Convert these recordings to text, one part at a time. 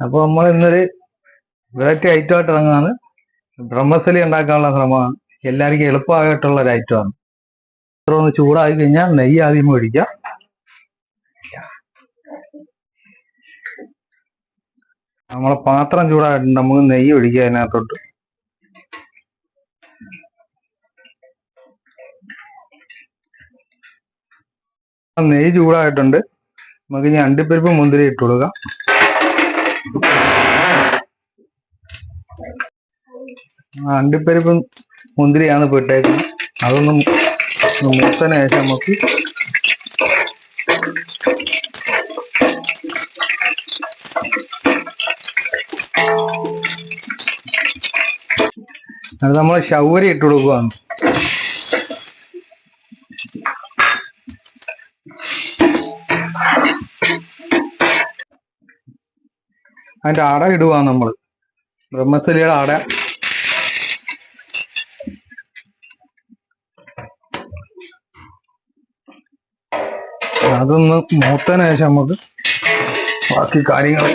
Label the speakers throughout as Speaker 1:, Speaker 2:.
Speaker 1: അപ്പോൾ നമ്മൾ ഇന്നൊരു വെറൈറ്റി ഐറ്റമായിട്ട് ഇറങ്ങുകയാണ്. ബ്രഹ്മസലി ഉണ്ടാക്കാനുള്ള ശ്രമമാണ്. എല്ലാവർക്കും എളുപ്പമായിട്ടുള്ള ഒരു ഐറ്റമാണ്. ഒന്ന് ചൂടായി കഴിഞ്ഞാൽ നെയ്യ് ആദ്യം ഒഴിക്കുക. നമ്മളെ പാത്രം ചൂടായിട്ടുണ്ട്, നമുക്ക് നെയ്യ് ഒഴിക്കുക അതിനകത്തോട്ട്. നെയ്യ് ചൂടായിട്ടുണ്ട്, നമുക്ക് ഇനി അണ്ടിപ്പരിപ്പ് മുന്തിരി ഇട്ട് കൊടുക്കാം. അണ്ടിപ്പരിപ്പും മുന്തിരിയാണ് ഇപ്പോൾ ഇട്ടേക്കുന്നത്. അതൊന്നും മൂത്തതിന് ശേഷം നമുക്ക് അത് നമ്മൾ ശൗരി ഇട്ട് കൊടുക്കുകയാണ്. അതിന്റെ അട ഇടുവാണ് നമ്മൾ, ബ്രഹ്മസലിയുടെ അട. അതൊന്ന് മൂത്തതിന് ശേഷം നമുക്ക് ബാക്കി കാര്യങ്ങൾ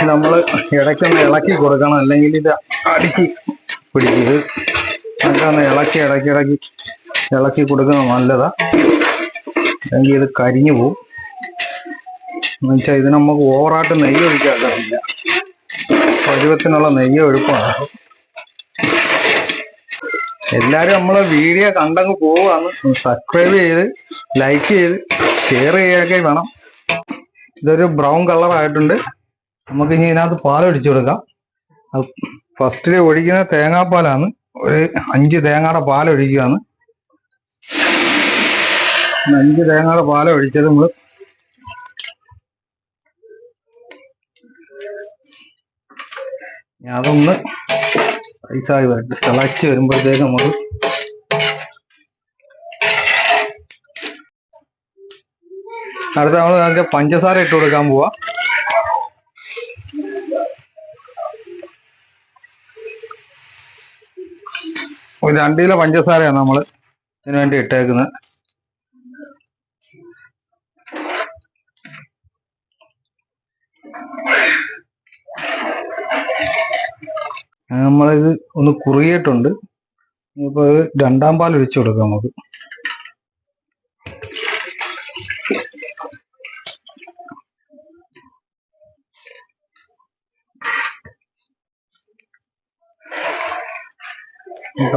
Speaker 1: നമ്മൾ ഇടയ്ക്കൊന്ന് ഇളക്കി കൊടുക്കണം, അല്ലെങ്കിൽ ഇത് അടുക്കി പിടിക്കും. ഇത് നമുക്കൊന്ന് ഇളക്കി കൊടുക്കുന്നത് നല്ലതാ, അല്ലെങ്കിൽ ഇത് കരിഞ്ഞു പോവും. എന്നുവെച്ചാൽ ഇത് നമുക്ക് ഓവറായിട്ട് നെയ്യ് ഒഴിക്കാറില്ല, പരുവത്തിനുള്ള നെയ്യ് ഒഴുപ്പാണ്. എല്ലാവരും നമ്മളെ വീഡിയോ കണ്ടങ്ങ് പോവുകയാണ്. സബ്സ്ക്രൈബ് ചെയ്ത് ലൈക്ക് ചെയ്ത് ഷെയർ ചെയ്യുകയൊക്കെ വേണം. ഇതൊരു ബ്രൗൺ കളറായിട്ടുണ്ട്. നമുക്ക് ഇനി ഇതിനകത്ത് പാലൊഴിച്ചു കൊടുക്കാം. ഫസ്റ്റിൽ ഒഴിക്കുന്ന തേങ്ങാപ്പാലാണ്. ഒരു 5 തേങ്ങയുടെ പാലൊഴിക്കുകയാണ്. 5 തേങ്ങയുടെ പാലൊഴിച്ചത് നമ്മൾ അതൊന്ന് ഐസായി വരട്ടെ. തിളച്ച് വരുമ്പോഴത്തേക്ക് നമുക്ക് അടുത്ത നമ്മൾ അതിന്റെ പഞ്ചസാര ഇട്ട് കൊടുക്കാൻ പോവാ. ഒരു 2 കിലോ പഞ്ചസാരയാണ് നമ്മൾ ഇതിനു വേണ്ടി ഇട്ടേക്കുന്നത്. നമ്മളിത് ഒന്ന് കുറുകിയിട്ടുണ്ട്. ഇനിയിപ്പോൾ ഇത് 2ാം പാൽ ഒഴിച്ചു കൊടുക്കാം നമുക്ക്.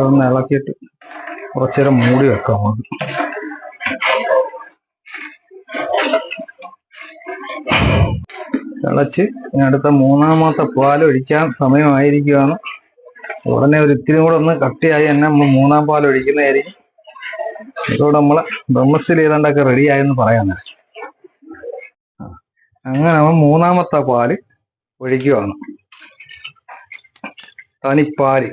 Speaker 1: ഒന്ന് ഇളക്കിയിട്ട് കുറച്ചേരം മൂടി വെക്കാം നമുക്ക്. തിളച്ച് അടുത്ത 3ാമത്തെ പാൽ ഒഴിക്കാൻ സമയമായിരിക്കുകയാണ്. ഉടനെ ഒരു ഇത്തിരി കൂടെ ഒന്ന് കട്ടിയായി തന്നെ നമ്മൾ 3ാം പാൽ ഒഴിക്കുന്നതായിരിക്കും. ഇതോടെ നമ്മളെ ബ്രഹ്മസലി ഏതാണ്ടൊക്കെ റെഡി ആയെന്ന് പറയാൻ നേരം. അങ്ങനെ നമ്മൾ 3ാമത്തെ പാല് ഒഴിക്കുകയാണ്. തനിപ്പാല്.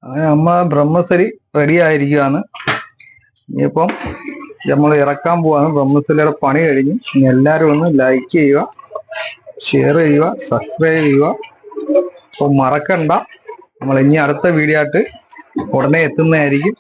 Speaker 1: അങ്ങനെ നമ്മ ബ്രഹ്മസലി റെഡി ആയിരിക്കുകയാണ്. ഇനിയിപ്പം നമ്മൾ ഇറക്കാൻ പോവാണ്. ബ്രഹ്മസലിയുടെ പണി കഴിഞ്ഞു. ഇനി എല്ലാവരും ഒന്ന് ലൈക്ക് ചെയ്യുക, ഷെയർ ചെയ്യുക, സബ്സ്ക്രൈബ് ചെയ്യുക. അപ്പോൾ മറക്കണ്ട, നമ്മൾ ഇനി അടുത്ത വീഡിയോ ആയിട്ട് ഉടനെ എത്തുന്നതായിരിക്കും.